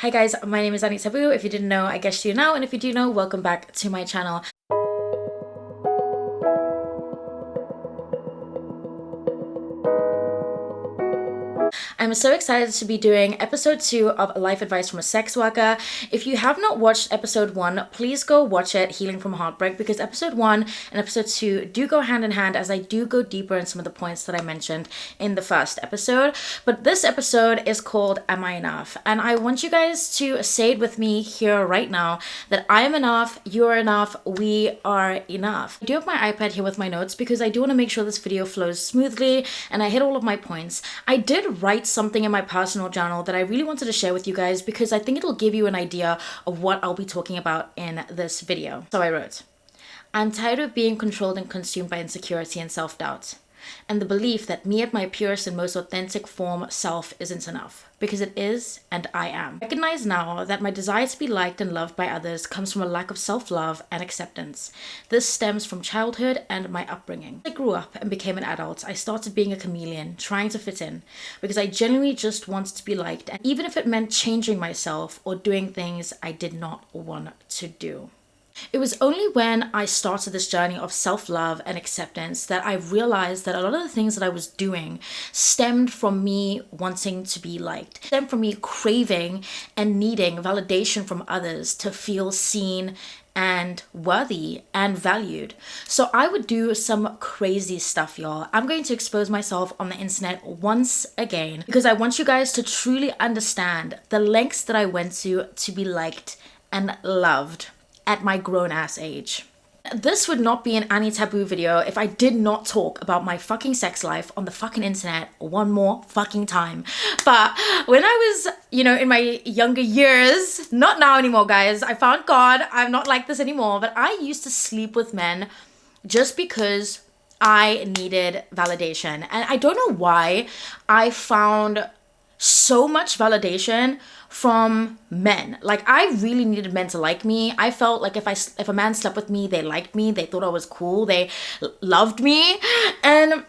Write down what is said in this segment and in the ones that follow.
Hi guys, my name is Annie Taboo. If you didn't know, I guess you know, and if you do know, welcome back to my channel. I'm so excited to be doing episode 2 of Life Advice from a Sex Worker. If you have not watched episode 1, please go watch it, Healing from Heartbreak, because episode 1 and episode 2 do go hand in hand, as I do go deeper in some of the points that I mentioned in the first episode. But this episode is called Am I Enough? And I want you guys to say it with me here right now, that I am enough, you're enough, we are enough. I do have my iPad here with my notes because I do want to make sure this video flows smoothly and I hit all of my points. I did write something in my personal journal that I really wanted to share with you guys because I think it'll give you an idea of what I'll be talking about in this video. So I wrote, I'm tired of being controlled and consumed by insecurity and self-doubt, and the belief that me at my purest and most authentic form self isn't enough, because it is, and I am. I recognize now that my desire to be liked and loved by others comes from a lack of self-love and acceptance. This stems from childhood and my upbringing. As I grew up and became an adult, I started being a chameleon, trying to fit in, because I genuinely just wanted to be liked, and even if it meant changing myself or doing things I did not want to do. It was only when I started this journey of self-love and acceptance that I realized that a lot of the things that I was doing stemmed from me wanting to be liked, stemmed from me craving and needing validation from others to feel seen and worthy and valued. So I would do some crazy stuff, y'all. I'm going to expose myself on the internet once again because I want you guys to truly understand the lengths that I went to be liked and loved at my grown-ass age. This would not be an Annie Taboo video if I did not talk about my fucking sex life on the fucking internet one more fucking time. But when I was, in my younger years, not now anymore, guys. I found God. I'm not like this anymore. But I used to sleep with men just because I needed validation. And I don't know why I found so much validation from men. Like, I really needed men to like me. I felt like if a man slept with me, they liked me, they thought I was cool, they loved me. And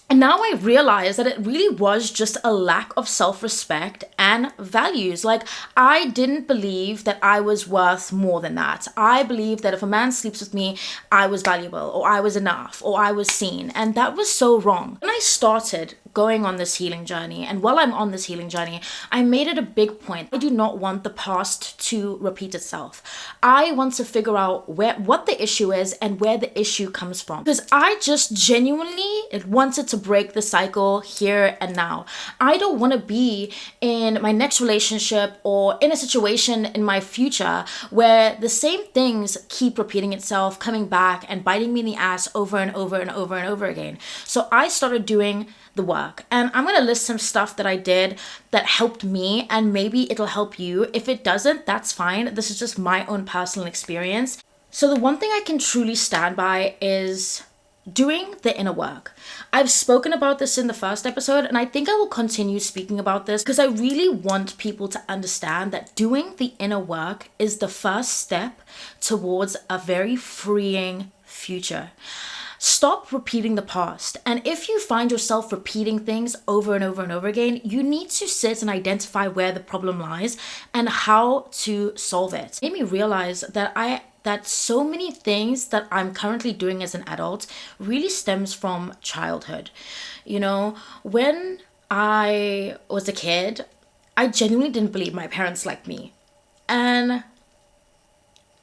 now I realize that it really was just a lack of self-respect and values. Like, I didn't believe that I was worth more than that. I believed that if a man sleeps with me, I was valuable, or I was enough, or I was seen. And that was so wrong. When I started going on this healing journey, and while I'm on this healing journey, I made it a big point. I do not want the past to repeat itself. I want to figure out what the issue is and where the issue comes from. Because I just genuinely wanted to break the cycle here and now. I don't want to be in my next relationship or in a situation in my future where the same things keep repeating itself, coming back and biting me in the ass over and over and over and over again. So I started doing the work, and I'm gonna list some stuff that I did that helped me, and maybe it'll help you. If it doesn't, that's fine. This is just my own personal experience. So the one thing I can truly stand by is doing the inner work. I've spoken about this in the first episode, and I think I will continue speaking about this because I really want people to understand that doing the inner work is the first step towards a very freeing future. Stop repeating the past. And if you find yourself repeating things over and over and over again, you need to sit and identify where the problem lies and how to solve it. It made me realize that so many things that I'm currently doing as an adult really stems from childhood. When I was a kid, I genuinely didn't believe my parents liked me. And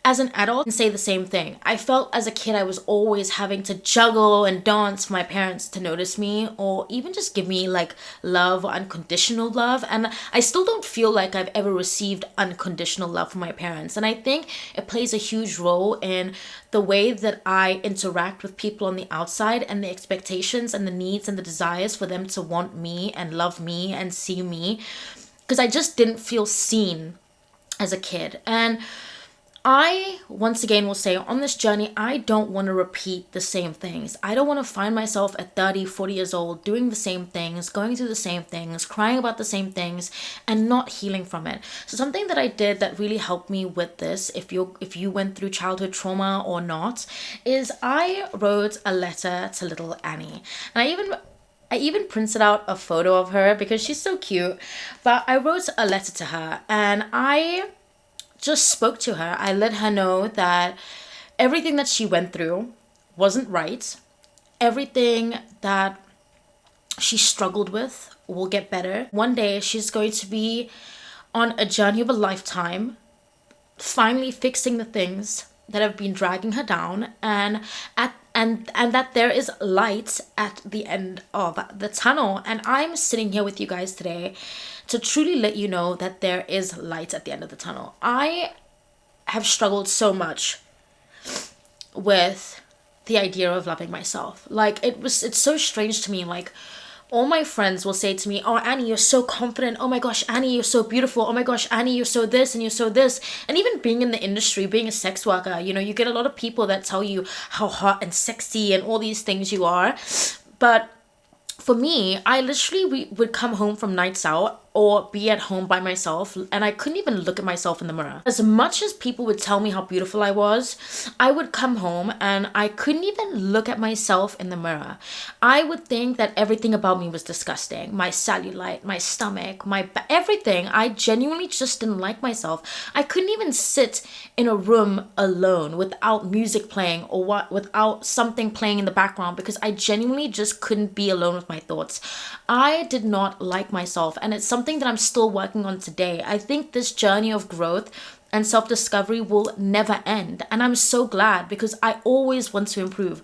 as an adult, I can say the same thing. I felt as a kid I was always having to juggle and dance for my parents to notice me, or even just give me like love or unconditional love. And I still don't feel like I've ever received unconditional love from my parents. And I think it plays a huge role in the way that I interact with people on the outside, and the expectations and the needs and the desires for them to want me and love me and see me, because I just didn't feel seen as a kid. And I, once again, will say on this journey, I don't want to repeat the same things. I don't want to find myself at 30, 40 years old doing the same things, going through the same things, crying about the same things, and not healing from it. So something that I did that really helped me with this, if you went through childhood trauma or not, is I wrote a letter to little Annie. And I even I even printed out a photo of her because she's so cute. But I wrote a letter to her and I just spoke to her. I let her know that everything that she went through wasn't right. Everything that she struggled with will get better. One day she's going to be on a journey of a lifetime, finally fixing the things that have been dragging her down, and that there is light at the end of the tunnel. And I'm sitting here with you guys today to truly let you know that there is light at the end of the tunnel. I have struggled so much with the idea of loving myself. Like, it's so strange to me. Like, all my friends will say to me, oh, Annie, you're so confident. Oh my gosh, Annie, you're so beautiful. Oh my gosh, Annie, you're so this and you're so this. And even being in the industry, being a sex worker, you know, you get a lot of people that tell you how hot and sexy and all these things you are. But for me, I literally would come home from nights out or be at home by myself, and I couldn't even look at myself in the mirror. As much as people would tell me how beautiful I was, I would come home and I couldn't even look at myself in the mirror. I would think that everything about me was disgusting. My cellulite, my stomach, everything. I genuinely just didn't like myself. I couldn't even sit in a room alone without music playing or without something playing in the background, because I genuinely just couldn't be alone with my thoughts. I did not like myself, and it's something that I'm still working on today. I think this journey of growth and self-discovery will never end, and I'm so glad, because I always want to improve.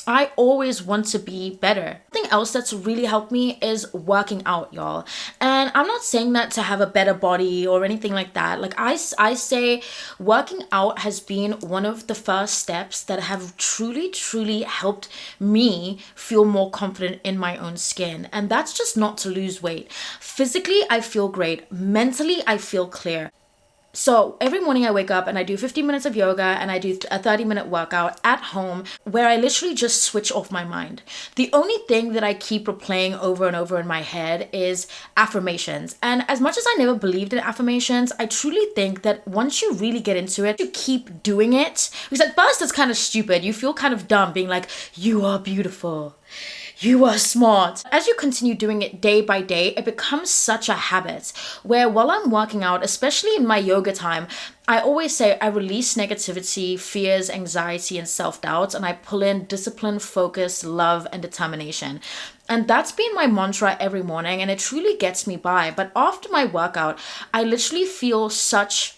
I always want to be better. Something else that's really helped me is working out, y'all. And I'm not saying that to have a better body or anything like that. Like, I say working out has been one of the first steps that have truly helped me feel more confident in my own skin. And that's just not to lose weight. Physically, I feel great. Mentally, I feel clear. So every morning I wake up and I do 15 minutes of yoga and I do a 30-minute workout at home where I literally just switch off my mind. The only thing that I keep replaying over and over in my head is affirmations. And as much as I never believed in affirmations, I truly think that once you really get into it, you keep doing it. Because at first it's kind of stupid. You feel kind of dumb being like, you are beautiful. You are smart. As you continue doing it day by day, it becomes such a habit where while I'm working out, especially in my yoga time, I always say I release negativity, fears, anxiety, and self-doubt, and I pull in discipline, focus, love, and determination. And that's been my mantra every morning, and it truly gets me by. But after my workout, I literally feel such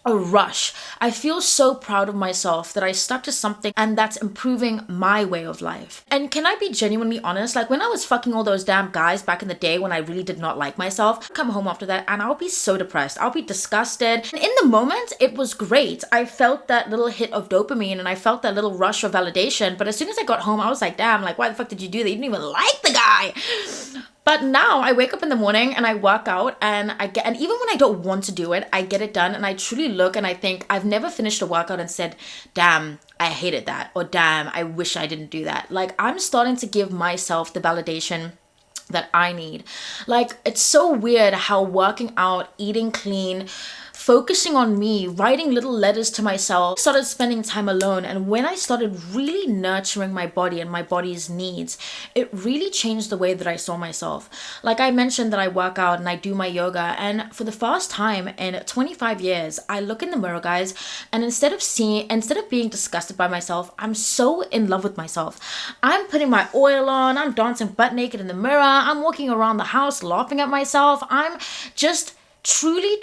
a rush. I feel so proud of myself that I stuck to something and that's improving my way of life. And can I be genuinely honest? Like, when I was fucking all those damn guys back in the day when I really did not like myself, I'd come home after that and I'll be so depressed. I'll be disgusted. And in the moment, it was great. I felt that little hit of dopamine and I felt that little rush of validation. But as soon as I got home, I was like, damn, like, why the fuck did you do that? You didn't even like the guy. But now I wake up in the morning and I work out and even when I don't want to do it, I get it done and I truly look and I think I've never finished a workout and said, damn, I hated that, or damn, I wish I didn't do that. Like, I'm starting to give myself the validation that I need. Like, it's so weird how working out, eating clean, focusing on me, writing little letters to myself, started spending time alone. And when I started really nurturing my body and my body's needs, it really changed the way that I saw myself. Like I mentioned that I work out and I do my yoga, and for the first time in 25 years, I look in the mirror, guys, and instead of being disgusted by myself, I'm so in love with myself. I'm putting my oil on, I'm dancing butt naked in the mirror, I'm walking around the house laughing at myself. I'm just truly,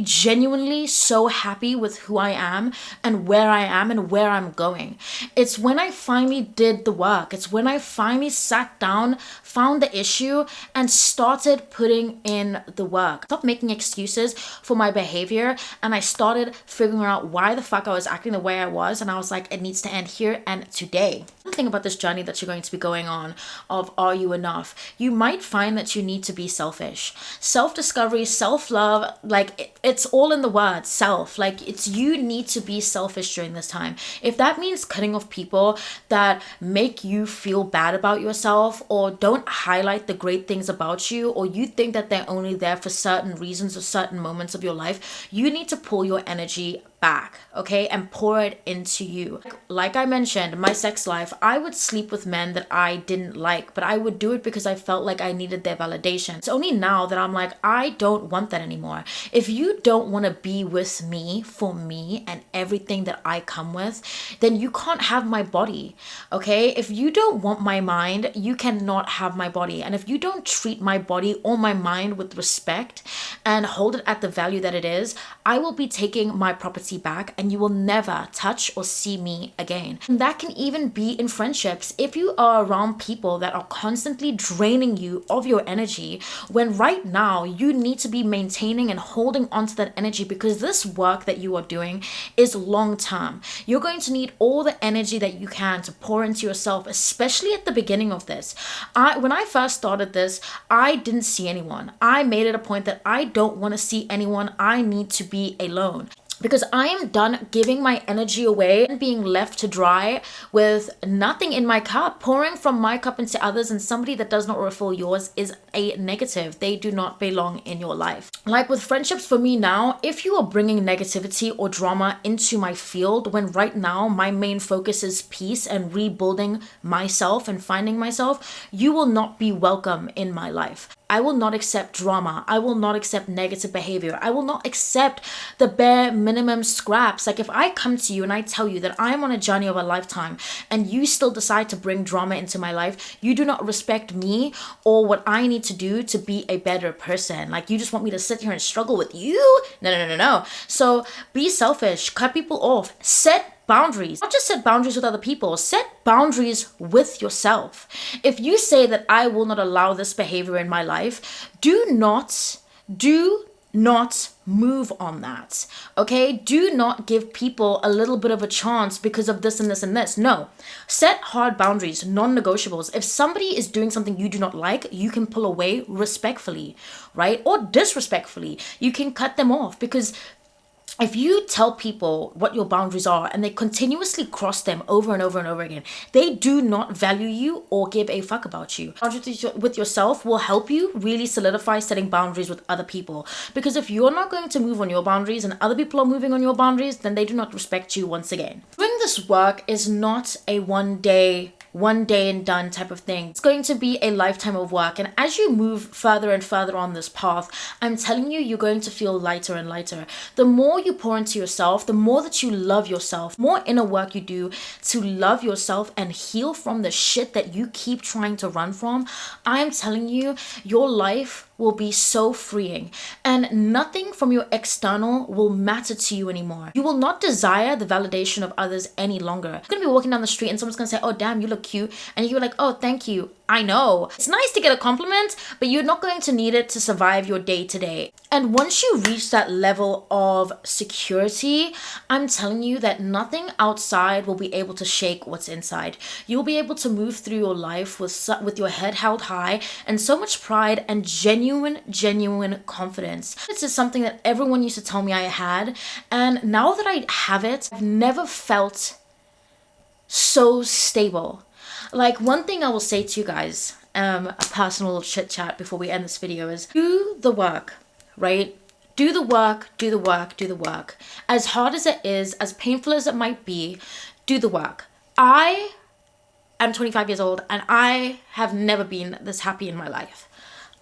genuinely so happy with who I am and where I am and where I'm going. It's when I finally did the work. It's when I finally sat down, found the issue, and started putting in the work. Stopped making excuses for my behavior, and I started figuring out why the fuck I was acting the way I was, and I was like, it needs to end here and today. One thing about this journey that you're going to be going on of Are You Enough? You might find that you need to be selfish. Self-discovery, self-love, like it's all in the word self. Like, it's you need to be selfish during this time. If that means cutting off people that make you feel bad about yourself or don't highlight the great things about you, or you think that they're only there for certain reasons or certain moments of your life, you need to pull your energy back, okay, and pour it into you. Like I mentioned, my sex life, I would sleep with men that I didn't like, but I would do it because I felt like I needed their validation. It's only now that I'm like, I don't want that anymore. If you don't want to be with me for me and everything that I come with, then you can't have my body, okay? If you don't want my mind, you cannot have my body. And if you don't treat my body or my mind with respect and hold it at the value that it is, I will be taking my property back and you will never touch or see me again. And that can even be in friendships. If you are around people that are constantly draining you of your energy, when right now you need to be maintaining and holding onto that energy, because this work that you are doing is long term. You're going to need all the energy that you can to pour into yourself, especially at the beginning of this. When I first started this, I didn't see anyone. I made it a point that I don't want to see anyone. I need to be alone, because I am done giving my energy away and being left to dry with nothing in my cup. Pouring from my cup into others and somebody that does not refill yours is a negative. They do not belong in your life. Like with friendships for me now, if you are bringing negativity or drama into my field, when right now my main focus is peace and rebuilding myself and finding myself, you will not be welcome in my life. I will not accept drama. I will not accept negative behavior. I will not accept the bare minimum scraps. Like if I come to you and I tell you that I am on a journey of a lifetime and you still decide to bring drama into my life, you do not respect me or what I need to do to be a better person. Like you just want me to sit here and struggle with you? No. So be selfish, cut people off, set boundaries. Not just set boundaries with other people, set boundaries with yourself. If you say that I will not allow this behavior in my life, do not move on that, okay? Do not give people a little bit of a chance because of this and this and this. No, set hard boundaries, non-negotiables. If somebody is doing something you do not like, you can pull away respectfully, right? Or disrespectfully. You can cut them off, because if you tell people what your boundaries are and they continuously cross them over and over and over again, they do not value you or give a fuck about you. Boundaries with yourself will help you really solidify setting boundaries with other people. Because if you're not going to move on your boundaries and other people are moving on your boundaries, then they do not respect you once again. Doing this work is not a one day and done type of thing. It's going to be a lifetime of work, and as you move further and further on this path, I'm telling you, you're going to feel lighter and lighter. The more you pour into yourself, the more that you love yourself, more inner work you do to love yourself and heal from the shit that you keep trying to run from, I am telling you, your life will be so freeing, and nothing from your external will matter to you anymore. You will not desire the validation of others any longer. You're gonna be walking down the street and someone's gonna say, oh damn, you look cute, and you're like, oh thank you. I know it's nice to get a compliment, but you're not going to need it to survive your day to day. And once you reach that level of security, I'm telling you that nothing outside will be able to shake what's inside. You'll be able to move through your life with your head held high and so much pride and genuine confidence. This is something that everyone used to tell me I had, and now that I have it, I've never felt so stable. Like, one thing I will say to you guys, a personal chit chat before we end this video, is do the work, right? Do the work. As hard as it is, as painful as it might be, do the work. I am 25 years old and I have never been this happy in my life.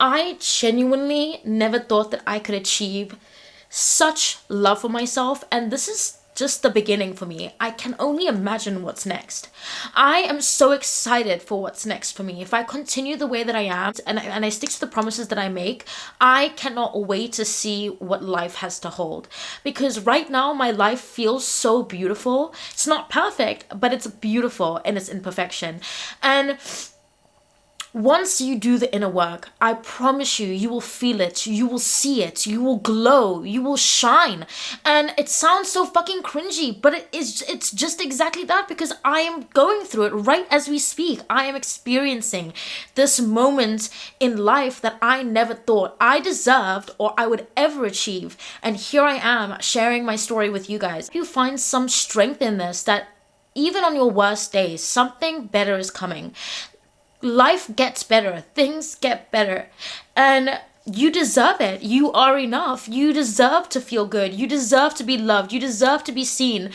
I genuinely never thought that I could achieve such love for myself, and this is just the beginning for me. I can only imagine what's next. I am so excited for what's next for me. If I continue the way that I am and I stick to the promises that I make, I cannot wait to see what life has to hold. Because right now my life feels so beautiful. It's not perfect, but it's beautiful in its imperfection. And once you do the inner work, I promise you, you will feel it, you will see it, you will glow, you will shine. And it sounds so fucking cringy, but it's just exactly that, because I am going through it right as we speak. I am experiencing this moment in life that I never thought I deserved or I would ever achieve. And here I am sharing my story with you guys. If you find some strength in this, that even on your worst days, something better is coming. Life gets better, things get better, and you deserve it. You are enough. You deserve to feel good. You deserve to be loved. You deserve to be seen.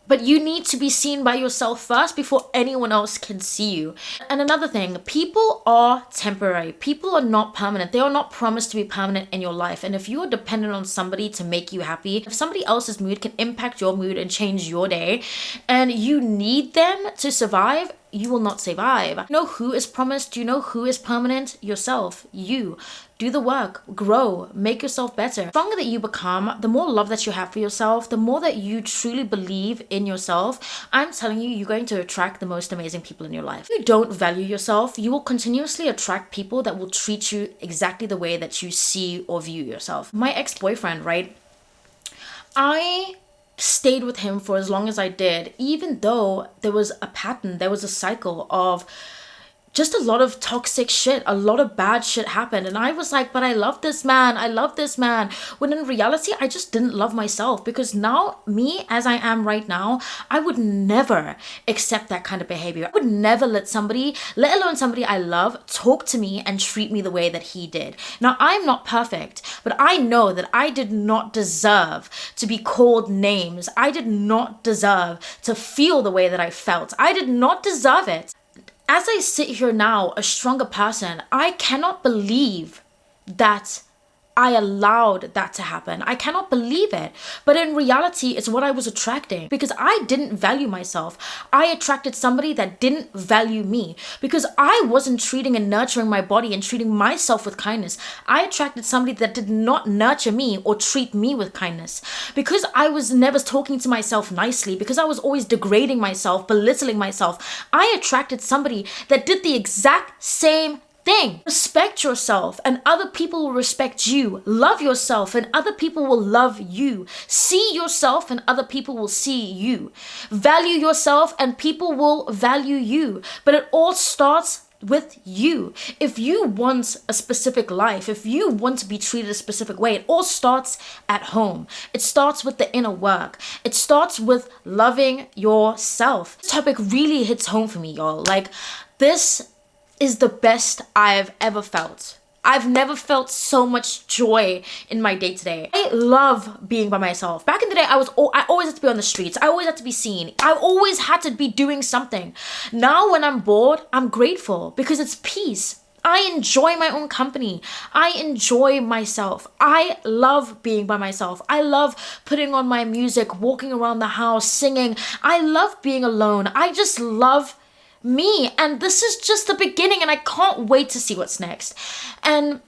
But you need to be seen by yourself first before anyone else can see you. And another thing, people are temporary. People are not permanent. They are not promised to be permanent in your life. And if you are dependent on somebody to make you happy, if somebody else's mood can impact your mood and change your day, and you need them to survive, you will not survive. You know who is promised? You know who is permanent? Yourself. You. Do the work, grow, make yourself better. The stronger that you become, the more love that you have for yourself, the more that you truly believe in yourself, I'm telling you, you're going to attract the most amazing people in your life. If you don't value yourself, you will continuously attract people that will treat you exactly the way that you see or view yourself. My ex-boyfriend, right? I stayed with him for as long as I did, even though there was a pattern, there was a cycle of just a lot of toxic shit, a lot of bad shit happened. And I was like, but I love this man. I love this man. When in reality, I just didn't love myself, because now, me as I am right now, I would never accept that kind of behavior. I would never let somebody, let alone somebody I love, talk to me and treat me the way that he did. Now, I'm not perfect, but I know that I did not deserve to be called names. I did not deserve to feel the way that I felt. I did not deserve it. As I sit here now, a stronger person, I cannot believe that I allowed that to happen. I cannot believe it. But in reality, it's what I was attracting, because I didn't value myself. I attracted somebody that didn't value me, because I wasn't treating and nurturing my body and treating myself with kindness. I attracted somebody that did not nurture me or treat me with kindness, because I was never talking to myself nicely, because I was always degrading myself, belittling myself. I attracted somebody that did the exact same thing. Respect yourself and other people will respect you. Love yourself and other people will love you. See yourself and other people will see you. Value yourself and people will value you. But it all starts with you. If you want a specific life, if you want to be treated a specific way, it all starts at home. It starts with the inner work. It starts with loving yourself. This topic really hits home for me, y'all. Like, this is the best I've ever felt. I've never felt so much joy in my day-to-day. I love being by myself. Back in the day, I always had to be on the streets. I always had to be seen. I always had to be doing something. Now when I'm bored, I'm grateful because it's peace. I enjoy my own company. I enjoy myself. I love being by myself. I love putting on my music, walking around the house, singing. I love being alone. I just love me, and this is just the beginning, and I can't wait to see what's next. And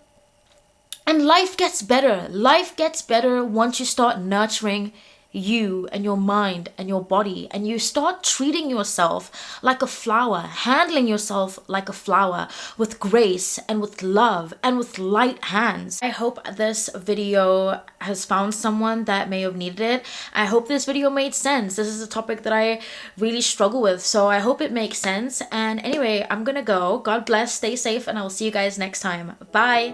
life gets better. Life gets better once you start nurturing you and your mind and your body, and you start treating yourself like a flower, handling yourself like a flower with grace and with love and with light hands. I hope this video has found someone that may have needed it. I hope this video made sense. This is a topic that I really struggle with, so I hope it makes sense. And anyway, I'm gonna go. God bless, stay safe, and I will see you guys next time. Bye.